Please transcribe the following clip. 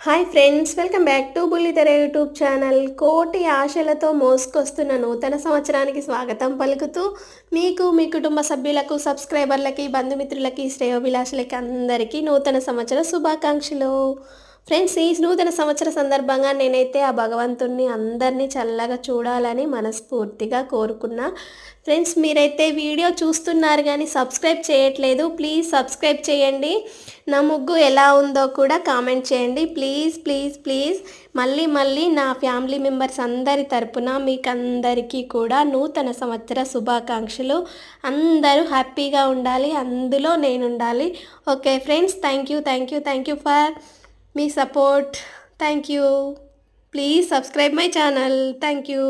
Hi friends, welcome back to బుల్లితెర YouTube channel. కోటి ఆశలతో మోసుకొస్తున్న నూతన సంవత్సరానికి స్వాగతం పలుకుతూ మీకు, మీ కుటుంబ సభ్యులకు, సబ్స్క్రైబర్లకి, బంధుమిత్రులకి, శ్రేయోభిలాషులకి అందరికీ నూతన సంవత్సర శుభాకాంక్షలు. ఫ్రెండ్స్, ఈ నూతన సంవత్సర సందర్భంగా నేనైతే ఆ భగవంతుణ్ణి అందరినీ చల్లగా చూడాలని మనస్ఫూర్తిగా కోరుకున్నా. ఫ్రెండ్స్, మీరైతే వీడియో చూస్తున్నారు కానీ సబ్స్క్రైబ్ చేయట్లేదు. ప్లీజ్ సబ్స్క్రైబ్ చేయండి. నా ముగ్గు ఎలా ఉందో కూడా కామెంట్ చేయండి. ప్లీజ్ ప్లీజ్ ప్లీజ్ మళ్ళీ మళ్ళీ నా ఫ్యామిలీ మెంబర్స్ అందరి తరపున మీకు అందరికీ కూడా నూతన సంవత్సర శుభాకాంక్షలు. అందరూ హ్యాపీగా ఉండాలి, అందులో నేను ఉండాలి. Okay friends, thank you for me support. Thank you. Please subscribe my channel. Thank you.